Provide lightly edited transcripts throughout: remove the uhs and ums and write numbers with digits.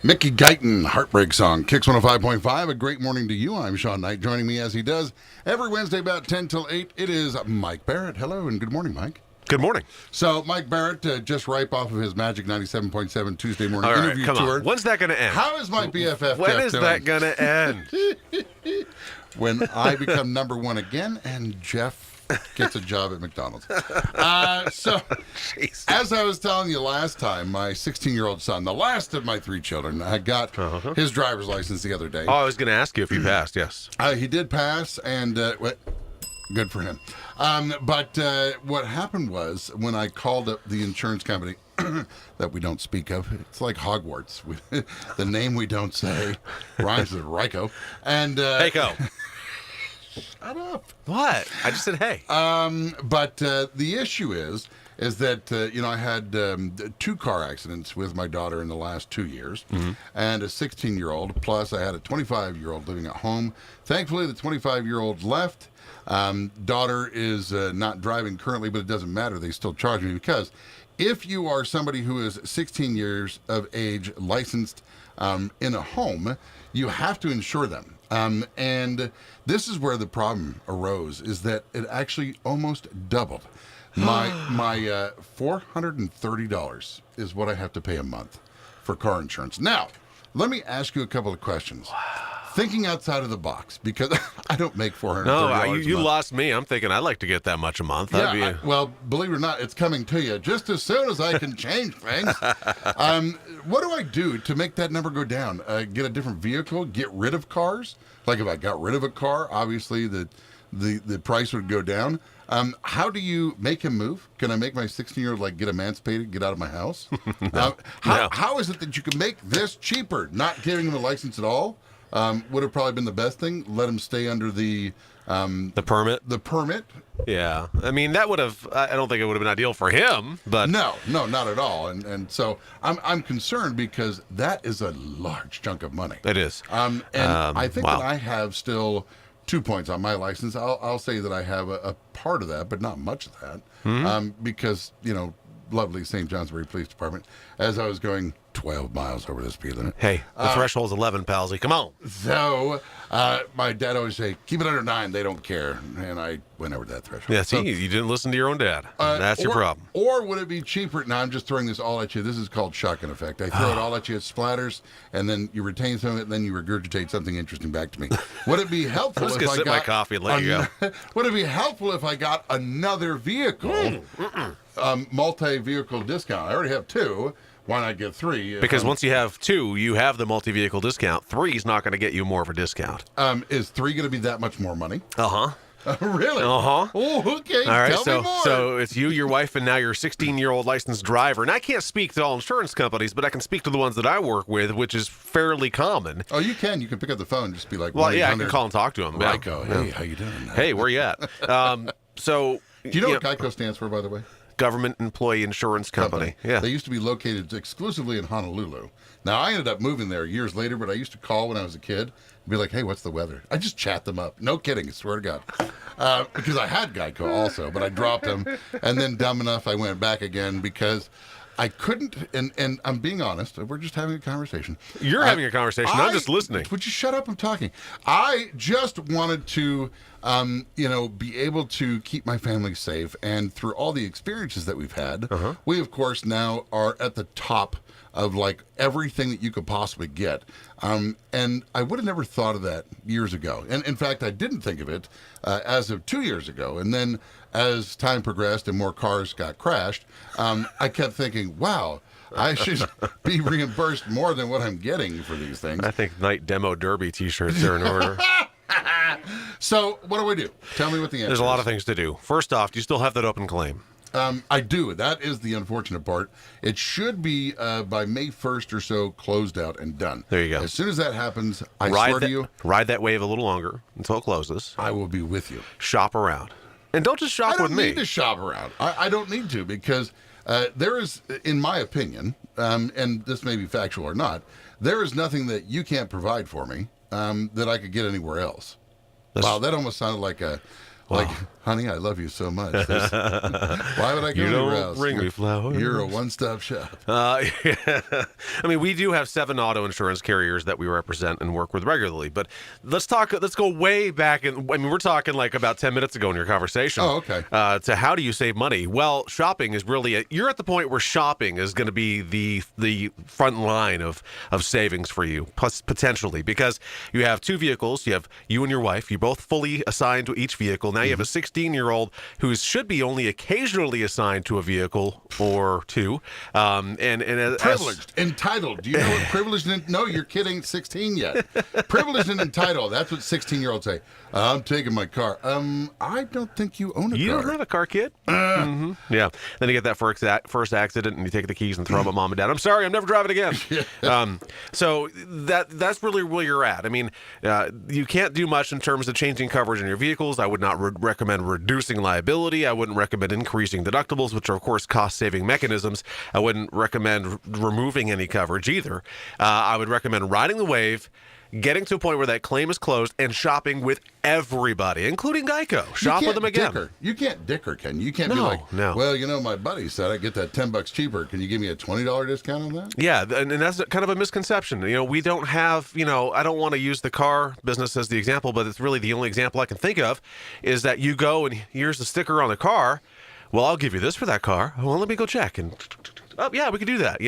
Mickey Guyton, Heartbreak Song, Kicks 105.5. A great morning to you. I'm Sean Knight. Joining me as he does every Wednesday about 10 till 8, it is Mike Barrett. Hello and good morning, Mike. Good morning. So, Mike Barrett, just ripe off of his Magic 97.7 Tuesday morning All right, interview come tour. on. When's that going to end? How is my BFF When Jeff is doing? that going to end? When I become number one again and Jeff gets a job at McDonald's. So, Jeez. as I was telling you last time, my 16-year-old son, the last of my three children, got his driver's license the other day. Oh, I was going to ask you if you passed, yes. He did pass, and good for him. But what happened was when I called up the insurance company that we don't speak of, it's like Hogwarts. The name we don't say rhymes with Ryko. And Heiko. shut up. What? I just said hey. But the issue is that, I had two car accidents with my daughter in the last 2 years, and a 16-year-old, plus I had a 25-year-old living at home. Thankfully, the 25-year-old left. Daughter is not driving currently, but it doesn't matter. They still charge me because if you are somebody who is 16 years of age, licensed in a home, you have to insure them. And this is where the problem arose, is that it actually almost doubled. My $430 is what I have to pay a month for car insurance. Now, let me ask you a couple of questions. Thinking outside of the box, because I don't make $430 No, a you month. lost me. I'm thinking I'd like to get that much a month. Yeah, That'd be well, believe it or not, it's coming to you just as soon as I can change things. What do I do to make that number go down? Get a different vehicle? Get rid of cars? Like if I got rid of a car, obviously the price would go down. How do you make him move? Can I make my 16-year-old get emancipated, get out of my house? No. How is it that you can make this cheaper? Not giving him a license at all would have probably been the best thing. Let him stay under the permit. The permit. Yeah. I mean, that would have, I don't think it would have been ideal for him, but. No, not at all. And so I'm concerned because that is a large chunk of money. It is. And I think wow. that I have still 2 points on my license. I'll say that I have a part of that, but not much of that. Because, lovely St. Johnsbury Police Department, as I was going 12 miles over the speed limit. Hey, the threshold's 11, palsy. Come on. So my dad always say, keep it under 9. They don't care. And I went over that threshold. Yeah, see, you didn't listen to your own dad. That's your problem. Or would it be cheaper? Now, I'm just throwing this all at you. This is called shotgun effect. I throw it all at you. It splatters, and then you retain some of it, and then you regurgitate something interesting back to me. Would it be helpful I'm just if going to I sip got my coffee and let you go. Would it be helpful if I got another vehicle, multi-vehicle discount? I already have 2. Why not get 3? Because once you have 2, you have the multi-vehicle discount. 3 is not going to get you more of a discount. Is 3 going to be that much more money? Uh-huh. Really? Uh-huh. Oh, okay. All right, Tell me more. so it's you, your wife, and now your 16-year-old licensed driver. And I can't speak to all insurance companies, but I can speak to the ones that I work with, which is fairly common. Oh, you can. You can pick up the phone and just be like, Well, yeah, I can call and talk to them. Yeah. Ryko, hey, how you doing? Hey, where you at? So Do you know what GEICO stands for, by the way? Government Employee Insurance Company. Yeah. They used to be located exclusively in Honolulu. Now, I ended up moving there years later, but I used to call when I was a kid and be like, hey, what's the weather? I just chat them up. No kidding, I swear to God. Because I had GEICO also, but I dropped them. And then dumb enough, I went back again because I couldn't, and I'm being honest, we're just having a conversation. You're having a conversation. I'm just listening. Would you shut up? I'm talking. I just wanted to, be able to keep my family safe. And through all the experiences that we've had, we, of course, now are at the top of everything that you could possibly get. And I would have never thought of that years ago. And in fact, I didn't think of it as of 2 years ago. And then as time progressed and more cars got crashed, I kept thinking, wow, I should be reimbursed more than what I'm getting for these things. I think Night Demo Derby t-shirts are in order. So what do I do? Tell me what the answer is. There's a lot of things to do. First off, do you still have that open claim? I do. That is the unfortunate part. It should be by May 1st or so closed out and done. There you go. As soon as that happens, I swear to you, ride that wave a little longer until it closes. I will be with you. Shop around. And don't just shop with me. I don't need to shop around. I don't need to because there is, in my opinion, and this may be factual or not, there is nothing that you can't provide for me that I could get anywhere else. Wow, that almost sounded like a Like, honey, I love you so much. Why would I go You anywhere don't else? bring me flowers. You're a one-stop shop. Yeah. I mean, we do have 7 auto insurance carriers that we represent and work with regularly. But let's go way back. We're talking like about 10 minutes ago in your conversation. Oh, okay. To how do you save money? Well, shopping is really, you're at the point where shopping is going to be the front line of savings for you, plus potentially, because you have 2 vehicles. You have you and your wife. You're both fully assigned to each vehicle. Now you have a 16-year-old who should be only occasionally assigned to a vehicle or 2. Privileged, entitled. Do you know what privileged and... No, your kid ain't 16 yet. Privileged and entitled. That's what 16-year-olds say. I'm taking my car. I don't think you own a car. You don't have a car, kid? Yeah. Then you get that first accident, and you take the keys and throw them at mom and dad. I'm sorry, I'm never driving again. So that's really where you're at. I mean, you can't do much in terms of changing coverage in your vehicles. I would not recommend reducing liability. I wouldn't recommend increasing deductibles, which are, of course, cost-saving mechanisms. I wouldn't recommend removing any coverage either. I would recommend riding the wave, getting to a point where that claim is closed, and shopping with everybody, including Geico. Shop with them again. Dicker. You can't dicker, can you? You can't be like, well, you know, my buddy said I get that $10 cheaper. Can you give me a $20 discount on that? Yeah, and that's kind of a misconception. You know, we don't have, I don't want to use the car business as the example, but it's really the only example I can think of, is that you go and here's the sticker on the car. Well, I'll give you this for that car. Well, let me go check. And oh, yeah, we can do that.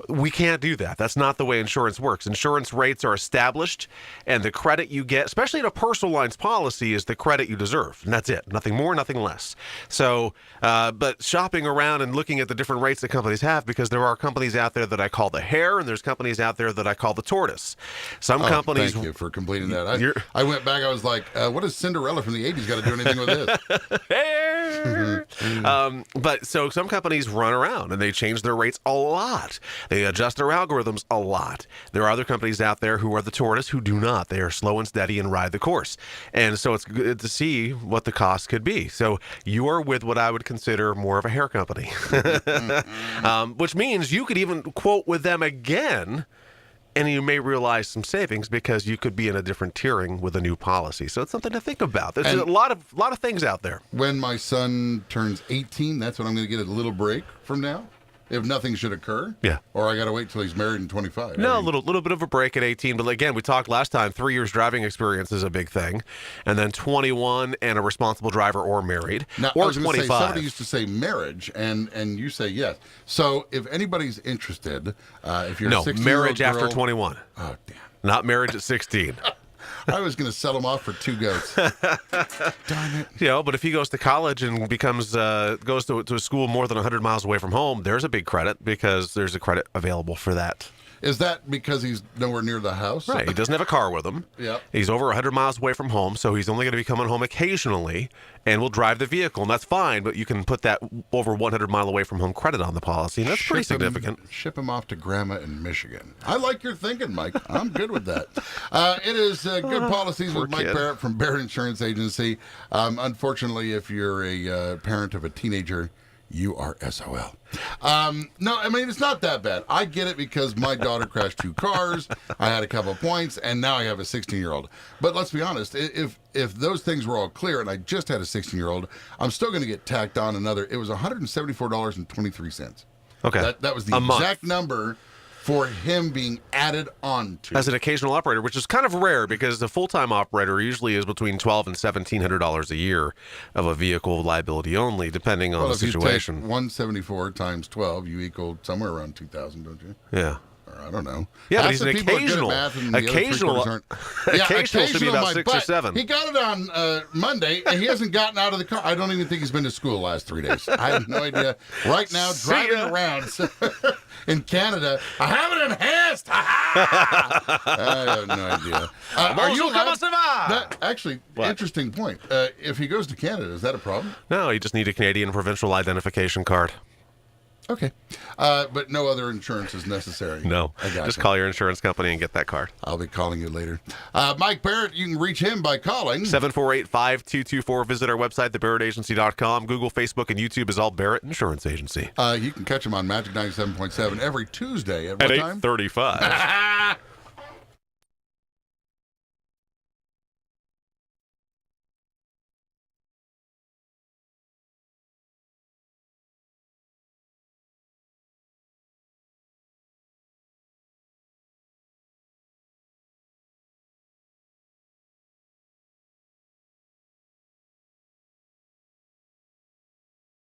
We can't do that. That's not the way insurance works. Insurance rates are established, and the credit you get, especially in a personal lines policy, is the credit you deserve. And that's it. Nothing more, nothing less. So, but shopping around and looking at the different rates that companies have, because there are companies out there that I call the hare, and there's companies out there that I call the tortoise. Some companies... Thank you for completing that. I went back, I was like, what does Cinderella from the 80s got to do anything with this? Hare! But so some companies run around, and they change their rates a lot. They adjust their algorithms a lot. There are other companies out there who are the tortoise who do not. They are slow and steady and ride the course. And so it's good to see what the cost could be. So you are with what I would consider more of a hair company, which means you could even quote with them again, and you may realize some savings because you could be in a different tiering with a new policy. So it's something to think about. There's a lot of things out there. When my son turns 18, that's when I'm going to get a little break from now. If nothing should occur, yeah. Or I got to wait till he's married in 25. No, a little bit of a break at 18. But again, we talked last time, 3 years driving experience is a big thing, and then 21 and a responsible driver or married, now, or I was 25. Say, somebody used to say marriage, and you say yes. So if anybody's interested, if you're a 16-year-old marriage girl, after 21. Oh damn! Not marriage at 16. I was going to sell him off for 2 goats. Darn it. But if he goes to college and goes to a school more than 100 miles away from home, there's a big credit because there's a credit available for that. Is that because he's nowhere near the house? Right. He doesn't have a car with him. Yep. He's over 100 miles away from home, so he's only going to be coming home occasionally and will drive the vehicle, and that's fine, but you can put that over 100 mile away from home credit on the policy, and that's pretty significant. Ship him off to Grandma in Michigan. I like your thinking, Mike. I'm good with that. It is Good Policies with Mike Barrett from Barrett Insurance Agency. Unfortunately, if you're a parent of a teenager, you are SOL. No, I mean, it's not that bad. I get it because my daughter crashed 2 cars. I had a couple of points, and now I have a 16-year-old. But let's be honest, if those things were all clear and I just had a 16-year-old, I'm still going to get tacked on another. It was $174.23. Okay. That was the exact number for him being added on to. As an occasional operator, which is kind of rare because a full-time operator usually is between $1,200 and $1,700 a year of a vehicle liability only, depending on the situation. If you take 174 times 12, you equal somewhere around 2,000, don't you? Yeah. Or I don't know. Yeah, but he's an occasional. Occasional should be about 6 or 7. He got it on Monday, and he hasn't gotten out of the car. I don't even think he's been to school the last 3 days. I have no idea. Right now, driving around in Canada, I have it enhanced. I have no idea. Are you allowed? Actually, interesting point. If he goes to Canada, is that a problem? No, you just need a Canadian provincial identification card. Okay. But no other insurance is necessary. No. Just call your insurance company and get that card. I'll be calling you later. Mike Barrett, you can reach him by calling 748-5224. Visit our website, thebarrettagency.com. Google, Facebook, and YouTube is all Barrett Insurance Agency. You can catch him on Magic 97.7 every Tuesday at what time? 8:35.